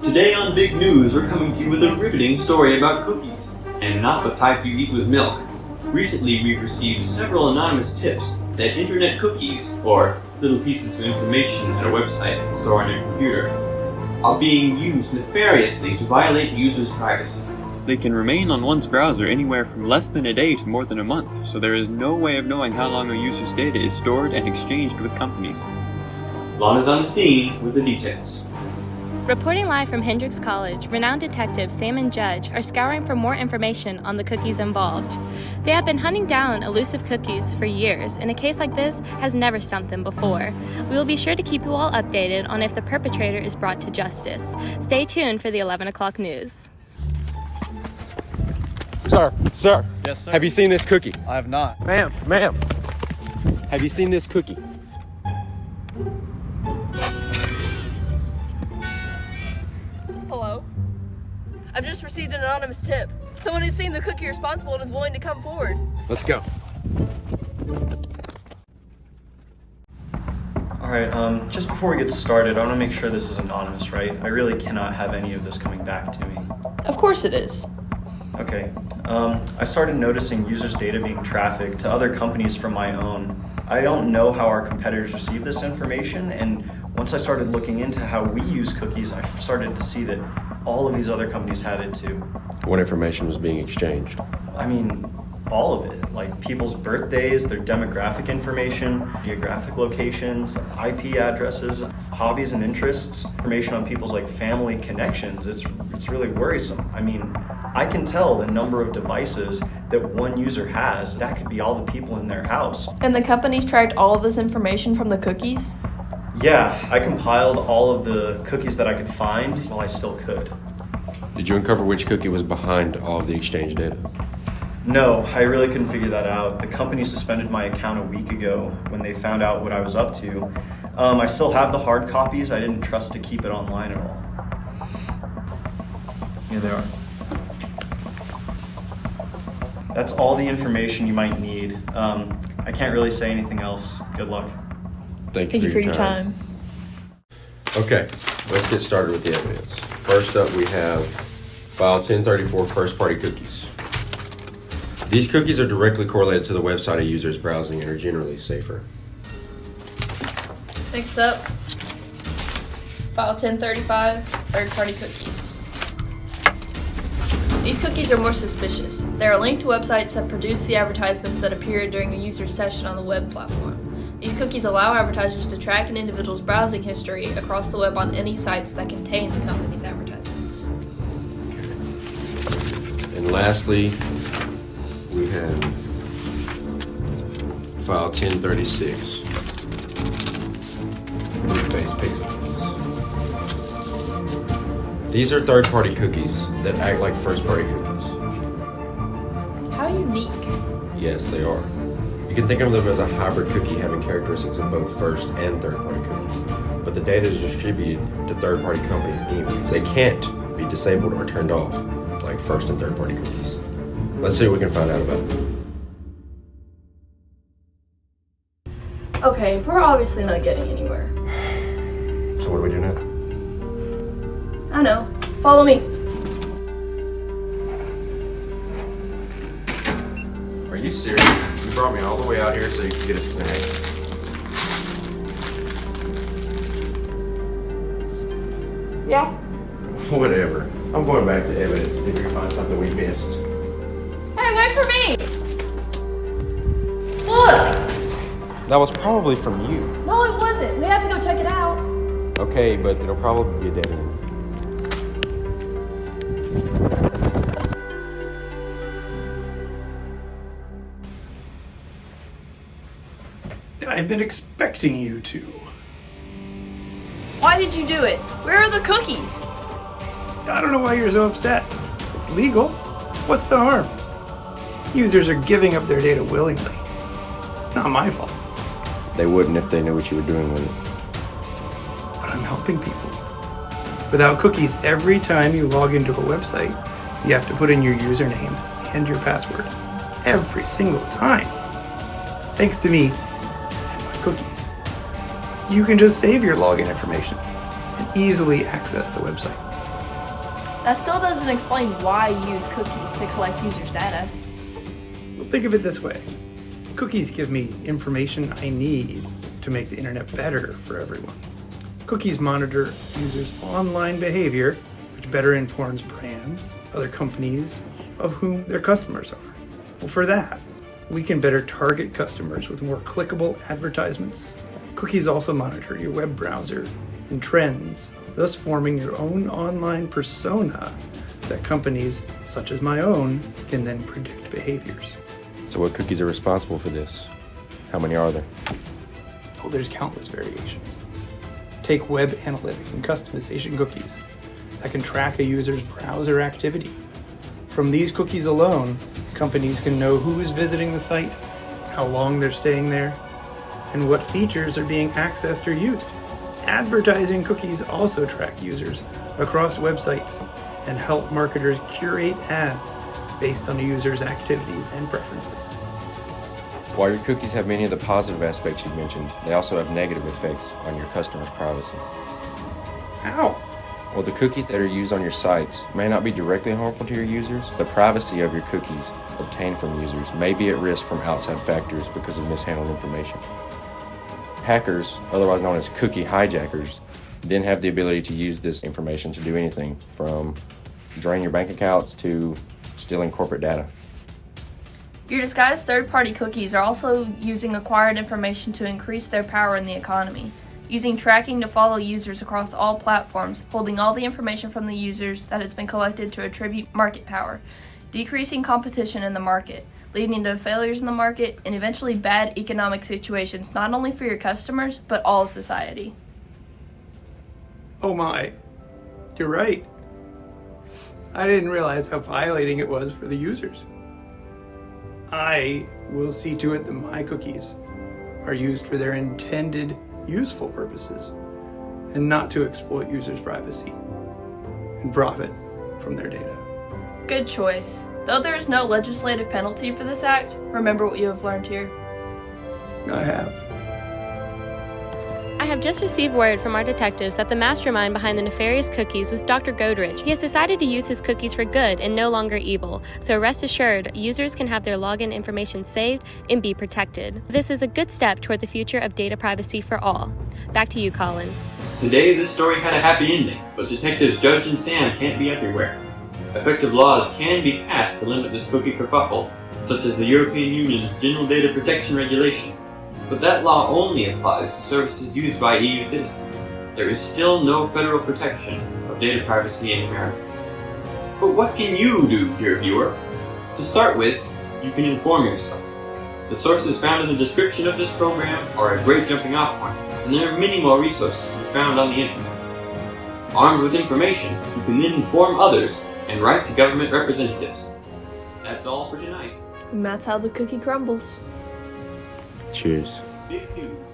Today on Big News, we're coming to you with a riveting story about cookies, and not the type you eat with milk. Recently, we've received several anonymous tips that internet cookies, or little pieces of information that a website can store on your computer, are being used nefariously to violate users' privacy. They can remain on one's browser anywhere from less than a day to more than a month, so there is no way of knowing how long a user's data is stored and exchanged with companies. Lana's on the scene with the details. Reporting live from Hendrix College, renowned detectives Sam and Judge are scouring for more information on the cookies involved. They have been hunting down elusive cookies for years, and a case like this has never stumped them before. We will be sure to keep you all updated on if the perpetrator is brought to justice. Stay tuned for the 11 o'clock news. Sir. Yes, sir. Have you seen this cookie? I have not. Ma'am. Have you seen this cookie? Hello? I've just received an anonymous tip. Someone has seen the cookie responsible and is willing to come forward. Let's go. Alright, just before we get started, I want to make sure this is anonymous, right? I really cannot have any of this coming back to me. Of course it is. Okay, I started noticing users' data being trafficked to other companies from my own. I don't know how our competitors receive this information, and once I started looking into how we use cookies, I started to see that all of these other companies had it too. What information was being exchanged? I mean, all of it, like people's birthdays, their demographic information, geographic locations, IP addresses, hobbies and interests, information on people's like family connections. It's really worrisome. I mean, I can tell the number of devices that one user has. That could be all the people in their house. And the companies tracked all of this information from the cookies? Yeah, I compiled all of the cookies that I could find while I still could. Did you uncover which cookie was behind all of the exchange data? No, I really couldn't figure that out. The company suspended my account a week ago when they found out what I was up to. I still have the hard copies. I didn't trust to keep it online at all. Here they are. That's all the information you might need. I can't really say anything else. Good luck. Thank you for your time. Okay, let's get started with the evidence. First up, we have file 1034 first-party cookies. These cookies are directly correlated to the website a user is browsing and are generally safer. Next up, file 1035, third-party cookies. These cookies are more suspicious. They are linked to websites that produce the advertisements that appear during a user's session on the web platform. These cookies allow advertisers to track an individual's browsing history across the web on any sites that contain the company's advertisements. And lastly, we have file 1036, blue-face pixel cookies. These are third-party cookies that act like first-party cookies. How unique. Yes, they are. You can think of them as a hybrid cookie having characteristics of both first and third-party cookies. But the data is distributed to third-party companies anyway. They can't be disabled or turned off like first and third-party cookies. Let's see what we can find out about it. Okay, we're obviously not getting anywhere. So what do we do now? I know. Follow me. Are you serious? You brought me all the way out here so you could get a snack? Yeah. Whatever. I'm going back to evidence to see if we can find something we missed. Hey, wait for me! Look! That was probably from you. No, it wasn't. We have to go check it out. Okay, but it'll probably be a dead end. I've been expecting you to. Why did you do it? Where are the cookies? I don't know why you're so upset. It's legal. What's the harm? Users are giving up their data willingly. It's not my fault. They wouldn't if they knew what you were doing with it. But I'm helping people. Without cookies, every time you log into a website, you have to put in your username and your password. Every single time. Thanks to me and my cookies. You can just save your login information and easily access the website. That still doesn't explain why you use cookies to collect users' data. Well, think of it this way. Cookies give me information I need to make the internet better for everyone. Cookies monitor users' online behavior, which better informs brands, other companies, of whom their customers are. Well, for that, we can better target customers with more clickable advertisements. Cookies also monitor your web browser and trends, thus forming your own online persona that companies, such as my own, can then predict behaviors. So what cookies are responsible for this? How many are there? Oh, there's countless variations. Take web analytic and customization cookies that can track a user's browser activity. From these cookies alone, companies can know who is visiting the site, how long they're staying there, and what features are being accessed or used. Advertising cookies also track users across websites and help marketers curate ads based on a user's activities and preferences. While your cookies have many of the positive aspects you mentioned, they also have negative effects on your customers' privacy. How? Well, the cookies that are used on your sites may not be directly harmful to your users. The privacy of your cookies obtained from users may be at risk from outside factors because of mishandled information. Hackers, otherwise known as cookie hijackers, then have the ability to use this information to do anything from drain your bank accounts to stealing corporate data. Your disguised third-party cookies are also using acquired information to increase their power in the economy, using tracking to follow users across all platforms, holding all the information from the users that has been collected to attribute market power, decreasing competition in the market, leading to failures in the market, and eventually bad economic situations not only for your customers, but all of society. Oh my, you're right. I didn't realize how violating it was for the users. I will see to it that my cookies are used for their intended useful purposes and not to exploit users' privacy and profit from their data. Good choice. Though there is no legislative penalty for this act, remember what you have learned here. I have. I have just received word from our detectives that the mastermind behind the nefarious cookies was Dr. Godrich. He has decided to use his cookies for good and no longer evil, so rest assured, users can have their login information saved and be protected. This is a good step toward the future of data privacy for all. Back to you, Colin. Today, this story had a happy ending, but detectives Judge and Sam can't be everywhere. Effective laws can be passed to limit this cookie kerfuffle, such as the European Union's General Data Protection Regulation. But that law only applies to services used by EU citizens. There is still no federal protection of data privacy in America. But what can you do, dear viewer? To start with, you can inform yourself. The sources found in the description of this program are a great jumping off point, and there are many more resources to be found on the internet. Armed with information, you can then inform others and write to government representatives. That's all for tonight. And that's how the cookie crumbles. Cheers. Big news.